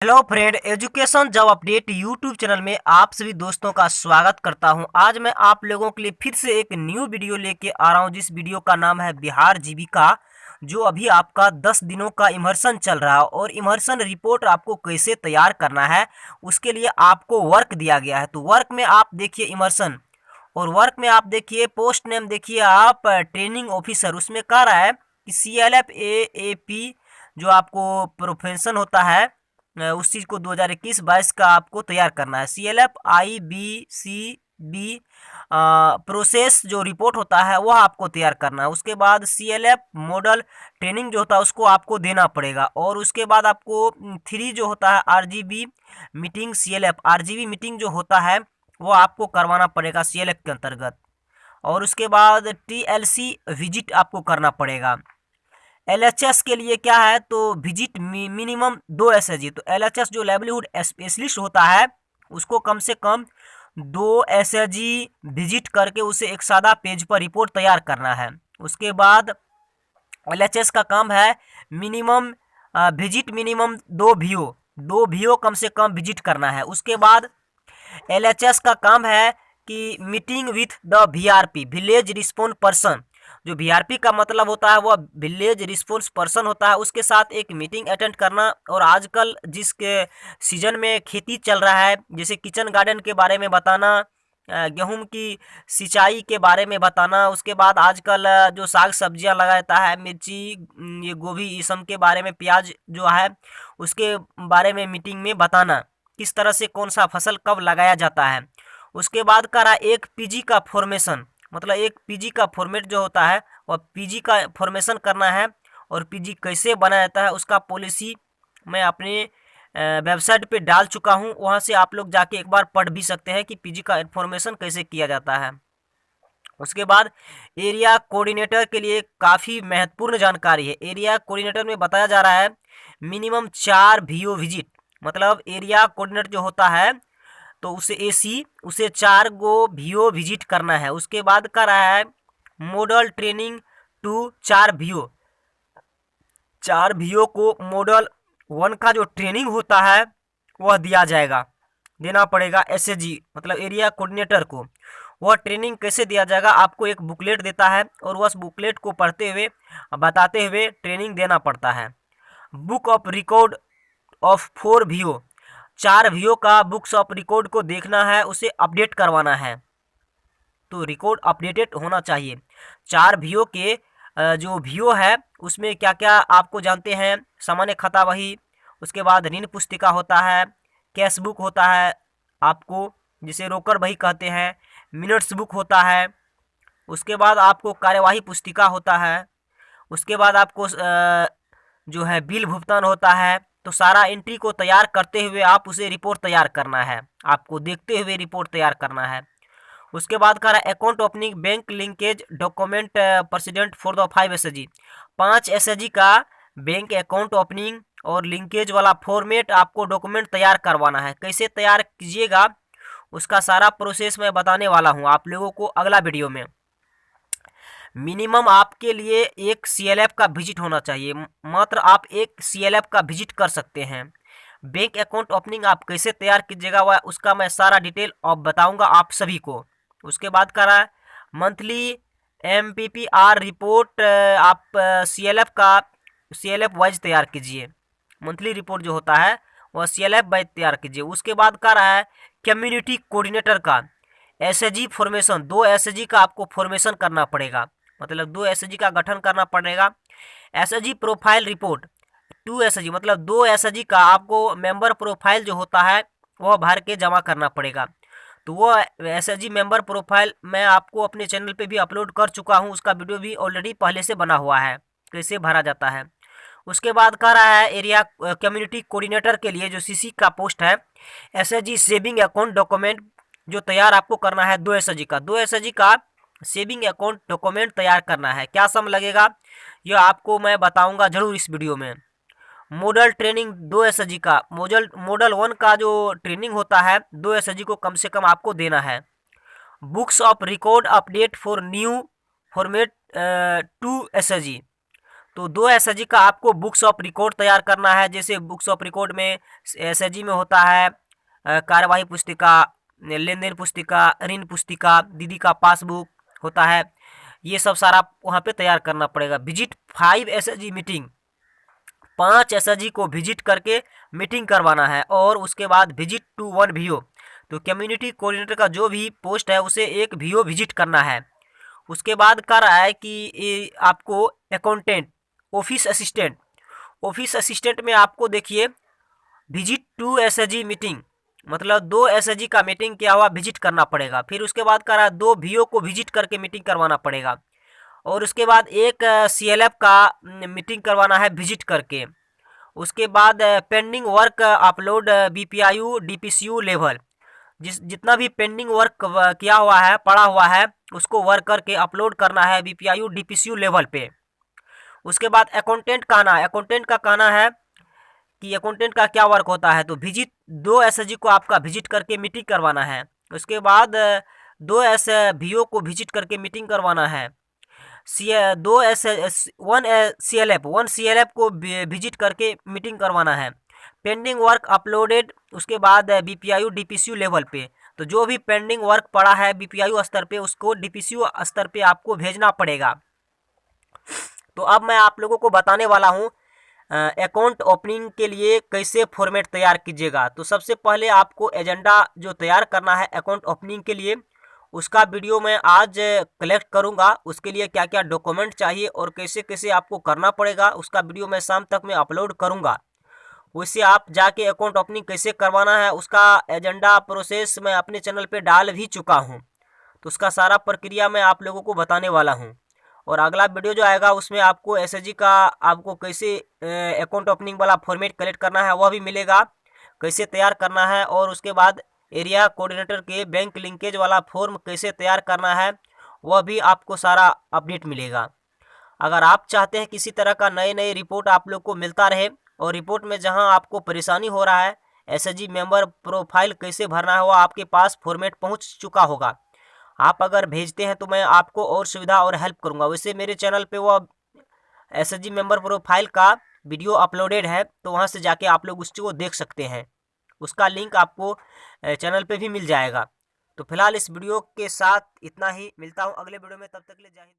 Hello friend, education job update YouTube channel में आप सभी दोस्तों का स्वागत करता हूं। आज मैं आप लोगों के लिए फिर से एक न्यू वीडियो लेके आ रहा हूं, जिस वीडियो का नाम है बिहार जीविका। जो अभी आपका 10 दिनों का इमर्शन चल रहा है और इमर्शन रिपोर्ट आपको कैसे तैयार करना है, उसके लिए आपको वर्क दिया गया है। तो वर्क में आप देखिए इमर्शन, और वर्क में आप देखिए पोस्ट नेम, देखिए आप ट्रेनिंग ऑफिसर। उसमें कह रहा है कि CLF-AAP जो आपको प्रोफेशन होता है, उस चीज़ को 2021-22 का आपको तैयार करना है। CLF-IBCB प्रोसेस जो रिपोर्ट होता है वह आपको तैयार करना है। उसके बाद CLF मॉडल ट्रेनिंग जो होता है उसको आपको देना पड़ेगा। और उसके बाद आपको 3 जो होता है RGB meeting, CLF RGB meeting जो होता है वो आपको करवाना पड़ेगा CLF के अंतर्गत। और उसके बाद TLC विजिट आपको करना पड़ेगा। LHS के लिए क्या है, तो विजिट मिनिमम 2 SHG। तो LHS जो लाइवलीहुड स्पेशलिस्ट होता है उसको कम से कम 2 SHG विजिट करके उसे एक सादा पेज पर रिपोर्ट तैयार करना है। उसके बाद LHS का काम है मिनिमम विजिट मिनिमम 2 VO कम से कम विजिट करना है। उसके बाद LHS का काम है कि meeting with the VRP village response person. जो VRP का मतलब होता है वह विलेज रिस्पॉन्स पर्सन होता है, उसके साथ एक मीटिंग अटेंड करना। और आजकल जिसके सीजन में खेती चल रहा है, जैसे किचन गार्डन के बारे में बताना, गेहूं की सिंचाई के बारे में बताना। उसके बाद आजकल जो साग सब्जियां लगाता है, मिर्ची, ये गोभी, ये सब के बारे में, प्याज जो है उसके बारे में मीटिंग में बताना, किस तरह से कौन सा फसल कब लगाया जाता है। उसके बाद करा एक पीजी का फॉर्मेशन, मतलब एक पीजी का फॉर्मेट जो होता है वह पीजी का फॉर्मेशन करना है। और पीजी कैसे बनाया जाता है उसका पॉलिसी मैं अपने वेबसाइट पे डाल चुका हूँ, वहाँ से आप लोग जाके एक बार पढ़ भी सकते हैं कि पीजी का इन्फॉर्मेशन कैसे किया जाता है। उसके बाद एरिया कोऑर्डिनेटर के लिए काफ़ी महत्वपूर्ण जानकारी है। एरिया कोऑर्डिनेटर में बताया जा रहा है मिनिमम 4 VO विजिट, मतलब एरिया कोऑर्डिनेटर जो होता है तो उसे AC उसे 4 गो VO विजिट करना है। उसके बाद कर रहा है मॉडल ट्रेनिंग टू 4 VO को मॉडल 1 का जो ट्रेनिंग होता है वह दिया जाएगा, देना पड़ेगा SHG मतलब एरिया कोऑर्डिनेटर को। वह ट्रेनिंग कैसे दिया जाएगा, आपको एक बुकलेट देता है और वह बुकलेट को पढ़ते हुए बताते हुए ट्रेनिंग देना पड़ता है। Book of record of 4 VO, 4 VO का बुक्स ऑफ रिकॉर्ड को देखना है, उसे अपडेट करवाना है। तो रिकॉर्ड अपडेटेड होना चाहिए। 4 VO के जो VO है उसमें क्या क्या आपको जानते हैं, सामान्य खाता वही, उसके बाद ऋण पुस्तिका होता है, कैश बुक होता है आपको जिसे रोकड़ बही कहते हैं, मिनट्स बुक होता है। उसके बाद आपको कार्यवाही पुस्तिका होता है। उसके बाद आपको जो है बिल भुगतान होता है। तो सारा एंट्री को तैयार करते हुए आप उसे रिपोर्ट तैयार करना है, आपको देखते हुए रिपोर्ट तैयार करना है। उसके बाद कह रहा है account opening bank linkage document president for the 5 SHG, 5 SHG का बैंक अकाउंट ओपनिंग और लिंकेज वाला फॉर्मेट आपको डॉक्यूमेंट तैयार करवाना है। कैसे तैयार कीजिएगा उसका सारा प्रोसेस मैं बताने वाला हूँ आप लोगों को अगला वीडियो में। मिनिमम आपके लिए एक CLF का विजिट होना चाहिए, मात्र आप एक CLF का विजिट कर सकते हैं। बैंक अकाउंट ओपनिंग आप कैसे तैयार कीजिएगा वह उसका मैं सारा डिटेल अब बताऊंगा आप सभी को। उसके बाद कह रहा है मंथली MPPR रिपोर्ट, आप CLF वाइज तैयार कीजिए। मंथली रिपोर्ट जो होता है वह CLF वाइज तैयार कीजिए। उसके बाद कह रहा है कम्युनिटी कोऑर्डिनेटर का SHG फॉर्मेशन, 2 SHG का आपको फॉर्मेशन करना पड़ेगा, मतलब 2 SHG का गठन करना पड़ेगा। SHG प्रोफाइल रिपोर्ट 2 SHG मतलब 2 SHG का आपको मेंबर प्रोफाइल जो होता है वह भर के जमा करना पड़ेगा। तो वो SHG मेंबर प्रोफाइल मैं आपको अपने चैनल पे भी अपलोड कर चुका हूँ, उसका वीडियो भी ऑलरेडी पहले से बना हुआ है कैसे भरा जाता है। उसके बाद कह रहा है एरिया कम्युनिटी कोऑर्डिनेटर के लिए जो CC का पोस्ट है, SHG सेविंग अकाउंट डॉक्यूमेंट जो तैयार आपको करना है 2 SHG का सेविंग अकाउंट डॉक्यूमेंट तैयार करना है। क्या सम लगेगा यह आपको मैं बताऊंगा जरूर इस वीडियो में। मॉडल ट्रेनिंग 2 SHG का मॉडल 1 का जो ट्रेनिंग होता है 2 SHG को कम से कम आपको देना है। Books of record update for new format 2 SHG, तो 2 एसएचजी का आपको बुक्स ऑफ रिकॉर्ड तैयार करना है। जैसे बुक्स ऑफ रिकॉर्ड में एसएचजी में होता है कार्यवाही पुस्तिका, लेन देन पुस्तिका, ऋण पुस्तिका, दीदी का पासबुक होता है। ये सब सारा वहाँ पे तैयार करना पड़ेगा। विजिट 5 एसएचजी मीटिंग, 5 एसएचजी को विजिट करके मीटिंग करवाना है। और उसके बाद विजिट टू 1 वीओ, तो कम्युनिटी कोऑर्डिनेटर का जो भी पोस्ट है उसे एक वीओ विजिट करना है। उसके बाद कर रहा है कि आपको अकाउंटेंट, ऑफिस असिस्टेंट में आपको देखिए विजिट टू एसएचजी मीटिंग, मतलब 2 एसएचजी का मीटिंग किया हुआ विजिट करना पड़ेगा। फिर उसके बाद कर रहा है 2 वीओ को विजिट करके मीटिंग करवाना पड़ेगा। और उसके बाद एक सीएलएफ का मीटिंग करवाना है विजिट करके। उसके बाद पेंडिंग वर्क अपलोड बीपीआईयू डीपीसीयू लेवल, जितना भी पेंडिंग वर्क किया हुआ है, पड़ा हुआ है, उसको वर्क करके अपलोड करना है बीपीआईयू डीपीसीयू लेवल पे। उसके बाद अकाउंटेंट का कहना है कि अकाउंटेंट का क्या वर्क होता है, तो विजिट 2 एसएचजी को आपका विजिट करके मीटिंग करवाना है। उसके बाद 2 वीओ को विजिट करके मीटिंग करवाना है। 1 सीएलएफ को विजिट करके मीटिंग करवाना है। पेंडिंग वर्क अपलोडेड, उसके बाद बीपीआईयू डीपीसीयू लेवल पे, तो जो भी पेंडिंग वर्क पड़ा है बीपीआईयू स्तर पे उसको डीपीसीयू स्तर पे आपको भेजना पड़ेगा। तो अब मैं आप लोगों को बताने वाला हूँ अकाउंट ओपनिंग के लिए कैसे फॉर्मेट तैयार कीजिएगा। तो सबसे पहले आपको एजेंडा जो तैयार करना है अकाउंट ओपनिंग के लिए, उसका वीडियो मैं आज कलेक्ट करूंगा। उसके लिए क्या क्या डॉक्यूमेंट चाहिए और कैसे कैसे आपको करना पड़ेगा, उसका वीडियो मैं शाम तक में अपलोड करूंगा। वैसे आप जाके अकाउंट ओपनिंग कैसे करवाना है उसका एजेंडा प्रोसेस मैं अपने चैनल पे डाल भी चुका हूँ। तो उसका सारा प्रक्रिया मैं आप लोगों को बताने वाला हूँ। और अगला वीडियो जो आएगा उसमें आपको एसएचजी का आपको कैसे अकाउंट ओपनिंग वाला फॉर्मेट कलेक्ट करना है वह भी मिलेगा, कैसे तैयार करना है। और उसके बाद एरिया कोऑर्डिनेटर के बैंक लिंकेज वाला फॉर्म कैसे तैयार करना है वह भी आपको सारा अपडेट मिलेगा। अगर आप चाहते हैं किसी तरह का नए रिपोर्ट आप लोग को मिलता रहे और रिपोर्ट में जहां आपको परेशानी हो रहा है, एसएचजी मेंबर प्रोफाइल कैसे भरना है, वो आपके पास फॉर्मेट पहुंच चुका होगा। आप अगर भेजते हैं तो मैं आपको और सुविधा और हेल्प करूंगा। वैसे मेरे चैनल पे वो एसएचजी मेंबर प्रोफाइल का वीडियो अपलोडेड है, तो वहां से जाके आप लोग उसको देख सकते हैं। उसका लिंक आपको चैनल पे भी मिल जाएगा। तो फिलहाल इस वीडियो के साथ इतना ही, मिलता हूँ अगले वीडियो में, तब तक के लिए जय हिंद।